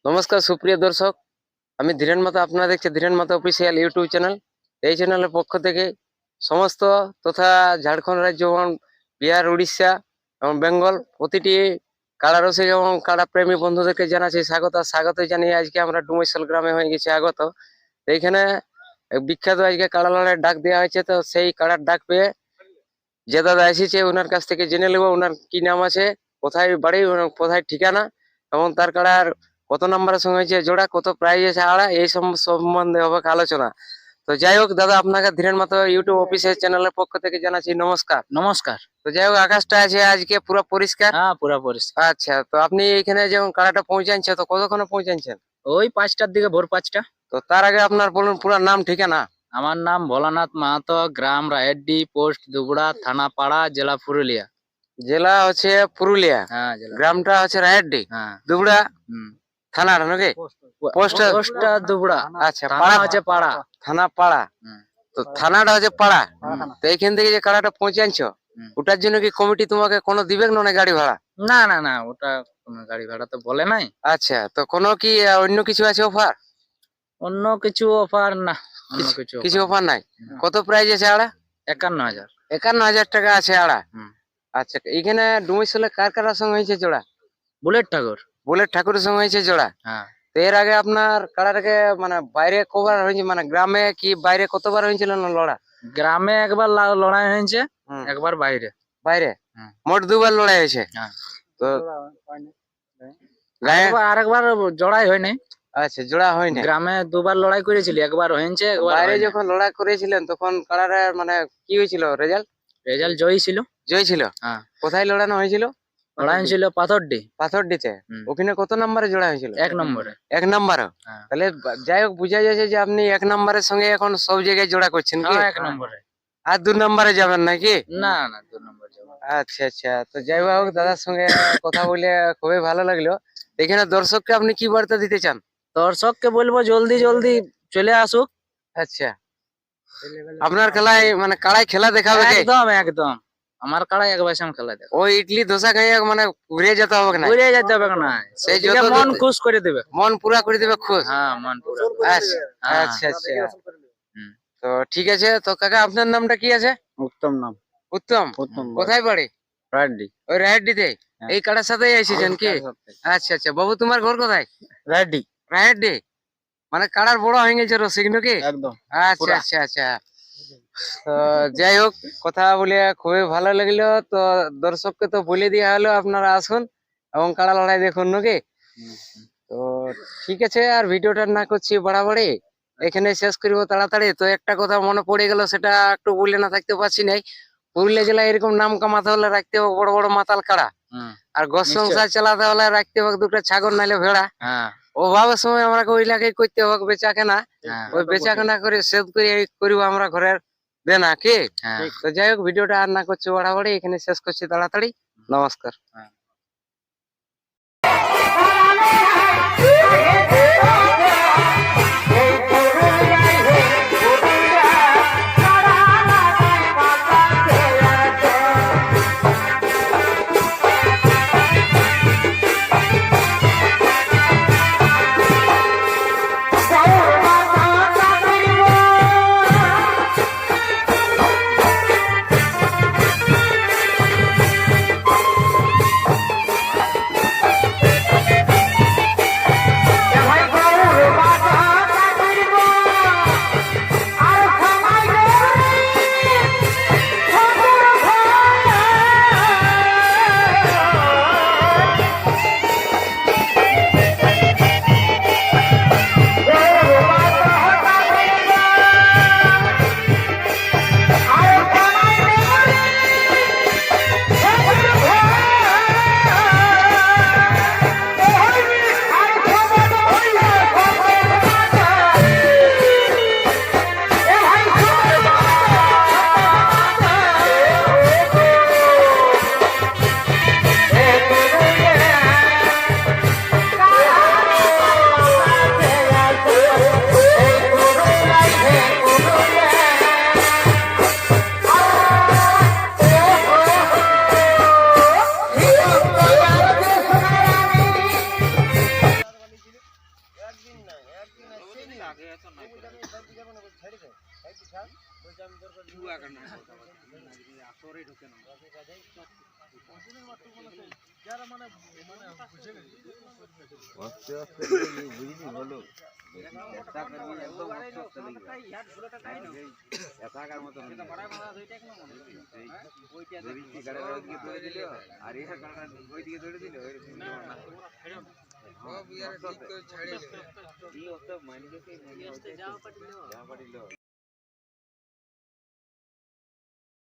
নমস্কার সুপ্রিয় দর্শক, আমি ধীরেন মাতা। আপনারা দেখছেন ধীরেন মাতা অফিসিয়াল ইউটিউব চ্যানেল। এই চ্যানেলের পক্ষ থেকে সমস্ত তথা ঝাড়খণ্ড রাজ্য এবং বিহার, উড়িষ্যা এবং বেঙ্গল প্রতিটি কাড়া রসিক এবং কাড়া প্রেমী বন্ধুদেরকে জানাচ্ছি স্বাগত জানিয়ে আজকে আমরা ডুমৈশাল গ্রামে হয়ে গেছি আগত। তো এইখানে বিখ্যাত আজকে কাড়া লড়াইয়ের ডাক দেওয়া হয়েছে। তো সেই কাড়ার ডাক পেয়ে যে দাদা এসেছে ওনার কাছ থেকে জেনে নেবো ওনার কি নাম আছে, কোথায় বাড়ি, ওনার কোথায় ঠিকানা এবং তার কাড়ার কত নম্বরের সঙ্গে হয়েছে জোড়া, কত প্রাইজ আছে আড়া, এই সম্বন্ধে হবে আলোচনা। তো যাই হোক দাদা, আপনাকে ধীরেন মাতা ইউটিউব অফিসিয়াল চ্যানেলের পক্ষ থেকে জানাচ্ছি নমস্কার। নমস্কার। তো যাই হোক, আকাশটা আছে আজকে পুরো পরিষ্কার। হ্যাঁ, পুরা পরিষ্কার। আচ্ছা, তো আপনি এখানে যখন কাড়াটা পৌঁছাচ্ছেন তো কতক্ষণে পৌঁছাচ্ছেন? ওই 5টার দিকে, ভোর 5টা। তো তার আগে আপনার বলুন পুরো নাম ঠিকানা। আমার নাম ভোলানাথ মাহাতো, গ্রাম রায়ড্ডি, পোস্ট দুবড়া, থানা পাড়া, জেলা পুরুলিয়া। জেলা হচ্ছে পুরুলিয়া, হ্যাঁ জেলা। গ্রামটা হচ্ছে রায়ড্ডি, হ্যাঁ। দুবড়া থানার নাকি? পোস্টটা দুবড়া। আচ্ছা, থানা পাড়া হচ্ছে পাড়া। থানা পাড়া। তো থানাটা হচ্ছে পাড়া। তো এইখান থেকে যে কাড়াটা পৌঁছাচ্ছ ওটার জন্য কি কমিটি তোমাকে কোনো দিবে না গাড়ি ভাড়া? না না না, ওটা কোনো গাড়ি ভাড়া তো বলে নাই। আচ্ছা, তো কোনো কি অন্য কিছু আছে অফার? অন্য কিছু অফার না, অন্য কিছু অফার নাই। কত প্রাইস আছে আড়া? 51,000। 51,000 টাকা আছে আড়া। হুম। আচ্ছা, এখানে ডুমৈশালে কার কারার সঙ্গে হয়েছে জোড়া? বুলেট ঠাকুর। বুলেট ঠাকুরের সঙ্গে হয়েছে জোড়া। হ্যাঁ। তো এর আগে আপনার কাড়াটাকে মানে বাইরে কবার হয়েছে, মানে গ্রামে কি বাইরে কতবার হয়েছিল না লড়া? গ্রামে একবার লড়াই হয়েছে, একবার বাইরে। বাইরে মোট দুবার লড়াই হয়েছে। হ্যাঁ। তো আরেকবার জড়াই হয় নাই। আচ্ছা, জোড়া হয়নি। গ্রামে দুবার লড়াই করেছিল, একবার হয়েছে, একবার বাইরে যখন লড়াই করেছিলেন তখন কাড়ার মানে কি হয়েছিল রেজাল্ট? রেজাল্ট জয়ী ছিল। জয় ছিল। হ্যাঁ। কোথায় লড়ানো হয়েছিল? লড়াই ছিল পাথরডি। পাথরডিতে। ওখানে কত নম্বরে জোড়া হয়েছিল? 1 নম্বরে। 1 নম্বরে। তাহলে যাই হোক, বোঝা যাচ্ছে যে আপনি 1 নম্বরের সঙ্গে এখন সব জায়গায় জোড়া করছেন কি? 1 নম্বরে। আর 2 নম্বরে যাবেন নাকি? না না, 2 নম্বর যাব। আচ্ছা আচ্ছা, তো যাই হোক দাদার সঙ্গে কথা বলে খুবই ভালো লাগলো। এখানে দর্শককে আপনি কি বার্তা দিতে চান? দর্শককে বলবো জলদি জলদি চলে আসুক। আচ্ছা, আপনার খেলায় মানে কাড়াই খেলা দেখাবে কে? একদম একদম, আমার কাড়াই একবার সাম খেলা দেখ। ওই ইডলি ধোসা খাইয়ে মানে ঘুরে যেতে হবে না? ঘুরে যেতে হবে না, সেই যত মন খুশ করে দেবে। মন পুরা করে দিবে খুশ। হ্যাঁ, মন পুরো। আচ্ছা আচ্ছা আচ্ছা। তো ঠিক আছে, তো কাকা আপনার নামটা কি আছে? উত্তম নাম। উত্তম। কোথায় বাড়ি? রায়ড্ডি। ওই রায়ড্ডিতে এই কাটার সাথেই এসেছেন কি? আচ্ছা আচ্ছা, বাবু তোমার ঘর কোথায়? রায়ড্ডি। রায়ড্ডি মানে কাড়ার বড় হয়ে গেছে রসিক নাকি? একদম। আচ্ছা আচ্ছা আচ্ছা। তো যাই হোক, কথা বলে খুবই ভালো লাগলো। তো দর্শককে তো বলে দেওয়া হলো আপনারা আসুন এবং কাড়া লড়াই দেখুন নাকি? তো ঠিক আছে, আর ভিডিওটা না করছি বাড়াবাড়ি, এখানে শেষ করবো তাড়াতাড়ি। তো একটা কথা মনে পড়ে গেল, সেটা একটু বলে না থাকতে পারছি নাই। পুরুলিয়া জেলায় এরকম নাম কামাতে হলে রাখতে হবে বড় বড় মাতাল কাড়া, আর ঘর সংসার চালাতে হলে রাখতে হবে 2টা ছাগল নাইলে ভেড়া। অভাবের সময় আমরা ওই এলাকায় করতে হবে বেচা কেনা। ওই বেচা কেনা করে সেদ করে করবো আমরা ঘরের দেনা কি? তো যাই হোক, ভিডিওটা আর না করছি বাড়াবাড়ি, এখানে শেষ করছি তাড়াতাড়ি। নমস্কার। আস্তে আস্তে বুঝিনি হলো একাকার মতো আর ইহা কারণ ওই দিকে ধরে দিল মাইন্ড যাওয়া পাঠিল